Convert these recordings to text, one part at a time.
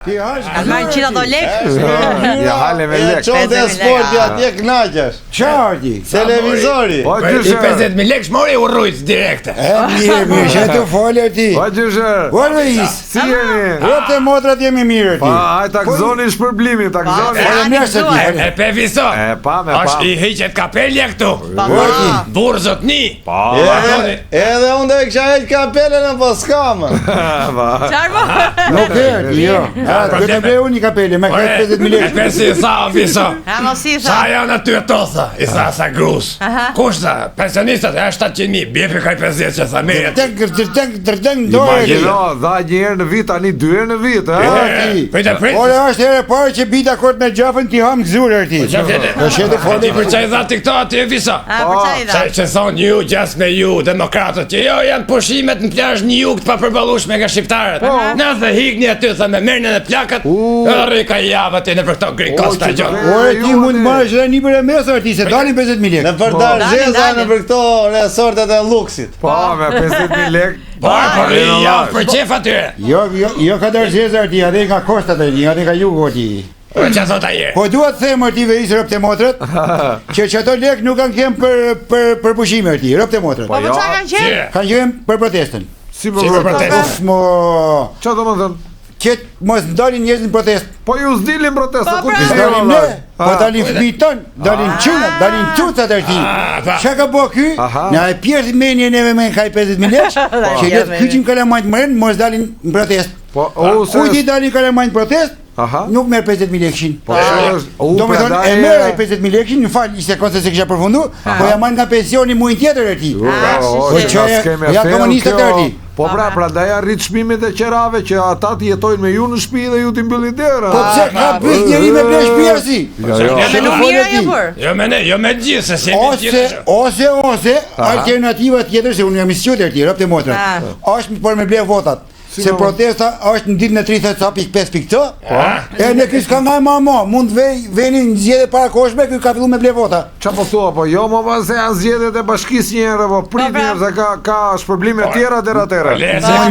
Ti hash Alman qita do lek. Ja hale me lek. Çonë dhe sporti atje knaqesh. Qarti. Televizori. Po I 50.000 lekë mori u rrujt direkte. Mirë, që të folë ti. Po gjysher. Olois. Si jeni? Rote motrat jemi mirë ti. Pa, ai takzoni shpërblimi, takzoni. E pe viso. Pa me pa. Është i hiqet kapelja këtu. Burzot ni. Pa. Edhe unë dhe kisha heq kapelen apo s'kam. Qarmo? Nuk e, jo. Do të bëj unë një kapele me 50.000 E lekë. pe si sa viso. Ha mos i Sa tha. janë aty e tosa, i sa grus. Kush tha? Pensionistat e 700.000, bjepi kaj 50 që tha mirë. Tërteng dorë. Imagjino, dha një herë në vit, tani 2 herë në vit, Prit. Ora është herë e parë që bita kort me gjafën ti ham gzurë ti. Do shetë folë Ti për çaj dha ti këto aty e viso. Ha për çaj dha. Që thonë ju, gjas me ju, demokratët, që jo janë pushimet në plazh një jugt pa përballueshme nga shqiptarët. Na dhe higni aty, tha me merrni në plakat. Rri ka java ti në për këto gri kosta gjë. Ore ti mund marrësh edhe një për mesër ti se dalin 50.000 lekë. Në përdar zeza në për këto resortet e luksit. Po, me 50.000 lekë. Por ja për çef aty. Jo ka darzeza ti, edhe nga kostat e ti, edhe nga jugu ti. Po çfarë thot ai? Po duhet të them ti veis rropt e motrët, që ato lek nuk kanë qenë për pushime ti, rropt e motrët. Po çfarë kanë qenë? Kanë qenë për protestën. Si për protestë? Uf mo, Çfarë do të thënë? që mos ndalin njerëz në protestë. Po ju s'dilin protesta, ku ti Dalin ne, po dalin fëmijët ton, dalin çunat, dalin çucat e ti. Çka ka bë ky? Na e pjerë menjen neve me kaj 50.000 lekë, që le të kyçim kalamajt mërën, mos dalin në protestë. Po, Kujt i dalin kalamajt në protestë? Nuk merr 50.000 lekë. Do me thonë, e merr ai 50.000 lekë, në fal, ishte konse se kisha përfundu, po ja marr nga pensioni muin tjetër e ti. Po ja komunistët e ti. Po prandaj arrit çmimet e qerave që ata të jetojnë me ju në shtëpi dhe ju t'i mbyllin derën. Po pse ka bëj njëri me blesh pirsi? Me nuk mira jo për. Jo me gjithë, se si me gjithë. Ose alternativa tjetër se unë jam i squt e tjerë, të motra. Është për me ble votat. Se protesta është në ditën e 30.5 e në ky s'ka nga mamo, mund veni në zgjedhje parakoshme, ky ka fillu me ble vota. Qa po thua, po jo më se janë zgjedhjet e bashkisë njëherë, po prit njerë se ka shpërblime tjera dera tëre.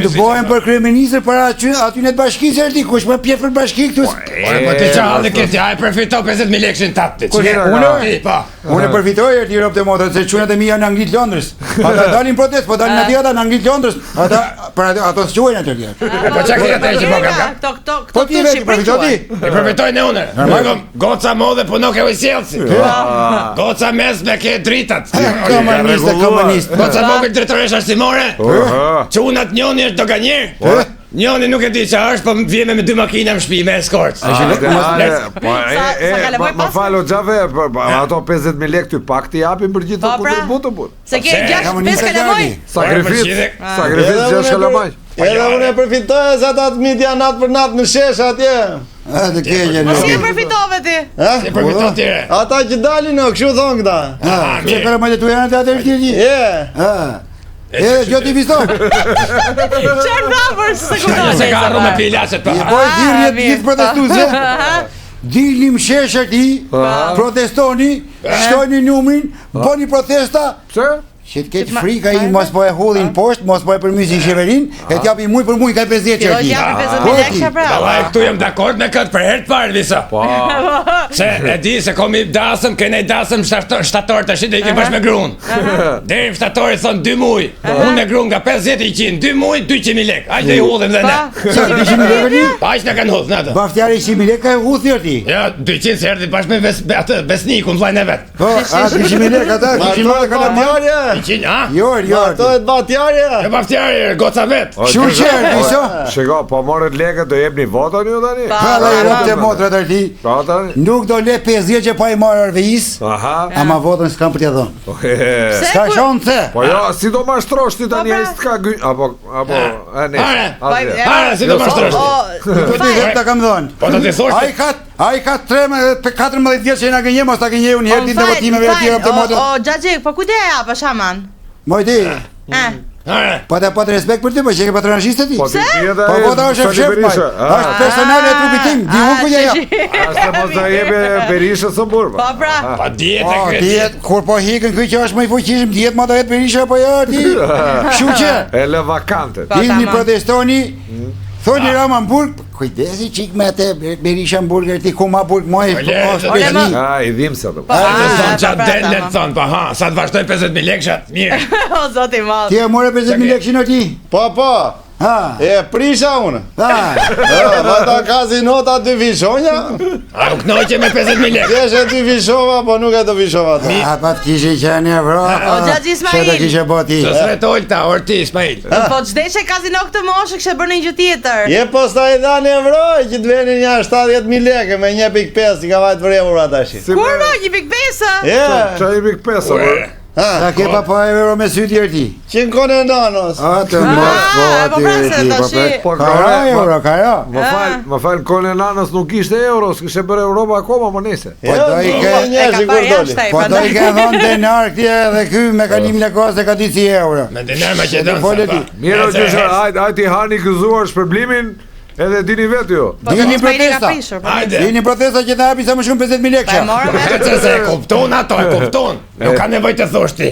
Të bëhen për kryeministër para aty në të bashkisë e ti, kush më pje për bashki këtu. Po ti qa halë këti, a e përfito 50.000 lekëshin tapti. Unë përfitoj e ti ropë të motët, se qunat e mi janë në Anglit Londrës. Ata dalin protest, po dalin ati ata në Anglit Londrës. Ato së quajnë atë tjerë. Po qa këtë të e që po kam? Po ti vetë, përfitoj ti? I përfitojnë e une. Goca modhe po nuk e ujësjelësi. Goca mes me ke dritat. Komunist. Goca mogë drejtoresh arsimore. Qunat njoni është doganjer. Njoni nuk e di që është, po vjeme me 2 makina më shpi, me eskorts. Më falo gjave, ato 50.000 lekë ty pak t'i japim për gjithë të kontributë, bur. Se ke 5 kalamoj? Sakrifit 6 kalamaj. Edhe unë e përfitoj se ata të mit janë natë për natë në shesh atje. Të keqe në. Si e përfitove ti? Si përfiton tjere? Ata që dalin në kështu thonë këta. Se kalamajt e tu janë të atër tjeri? E, gjo t'i visto. Qërë vrapër, se këtoj. Se ka arru me pilaset pa. Po e dirjet gjithë protestuse. Dilim sheshër ti, protestoni, shtojni numrin, bëni protesta. Pse? Që të ketë frika i mos po e hullin poshtë, mos po e përmysin qeverin, e t'japi muj për muj ka 50 qërti. T'japi 50.000 lekë pra. Dalla e këtu jem dakord me këtë për herë të parë visa. Se e di se komi dasëm, kene dasëm shtator të shite i ke bash me grun. Deri shtatori thonë 2 muj, unë me grun nga 50 i qinë, 2 muj, 200.000 lekë. Ajde i hudhim dhe ne. Sa 200.000 lekë ti? Pa që në kanë hudhë, në të. Baftjari 100.000 lekë ka e hudhë ti? Ja, 200 se erdi bash me besniku në vlajnë e vetë. Po, a 200.000 lekë ata, 200.000 lekë ka la Jor, Ato e të batjarje. e baftjarje, goca vetë. Shuqer, iso? Shiko, po morët lekët do jebni vota një tani? Hala i rëpë të motrat arti. Nuk do le 50 që pa i marë arvejis, ama votën s'kam për t'ja dhonë. S'ka shonë të. Po jo, si do mashtrosh ti tani e s'ka gëj... Apo, e ne. Hare, si do mashtrosh ti. Po ti vetë ta kam dhonë. Po të të thosh Ai ka 14 vjetë që i nga gënje, mos ta gënje unë herë ditë në votimeve e tjera për të motrat. O, Gjagje, po ku te e apë, shaman? Mojti, Hare. pa të patë respekt për ty, po që ke patronashiste ti. Po ti pjetë Po vota është e fshef, është personale e trupit tim, di unë ku ja. Ashtë mos da jebe Berisha së burë. Po pra. Pa djetë e këtë. Dijet, kur po hikën këj që është më i fuqishëm, dijet ma do jetë Berisha, po jo ti. Shuqe. E lë vakante. Dilni protestoni, Thoni Rama Hamburg, kujdesi qik me atë Berisha Hamburger ti kuma Hamburg moj është Ole, ma- 5.000. I dhim se ato. Hajde son qatë pra, den le pra, të thonë, pa ha, sa të vazhdojnë 50.000 lekshat, mirë. O zoti madh. Ti e more 50.000 lekë që ti? Po, Ha, e prisha unë. ha. Ma ta kazinota 2 vishonja, A u knoqe me 50.000 lekë. kesh e 2 vishova, po nuk e do vishova ta. A pat kishe qenë evro. O, Gjaxhi Ismail. Që do kishe boti. Të sretolta, orti, Ismail. Po çdeshe kazino këtë moshë kishte bërë një gjë tjetër. Je posta i dhanë euro, që të veni një 70.000 lekë me 1.5 i ka vajtë për euro atash. Kur më 1.5? Je, Qa i bik pesa, bërë? Ta ke pa euro me sy tjerë që në kone nanos. A të mos po prasë tash. Po Kara euro, kara. Më falë, kone nanës nuk ishte euro, s'kishe bërë Europa akoma, më nese. Po do i ke E ka parë jashtë ai, Po do i ke thonë denar këtje dhe ky me kalimin e kohës e ka ditë si euro. Me dinar Maqedon. Fole ti. Mirë o gjyshe, hajti hani gëzuar shpërblimin, edhe dini vetë jo. Dini protesta. Hajde. Dini protesta që ta hapi sa më shumë 50.000 lekë. Pa e morëm Se e kupton ato, e kupton. Nuk ka nevojë të thosh ti.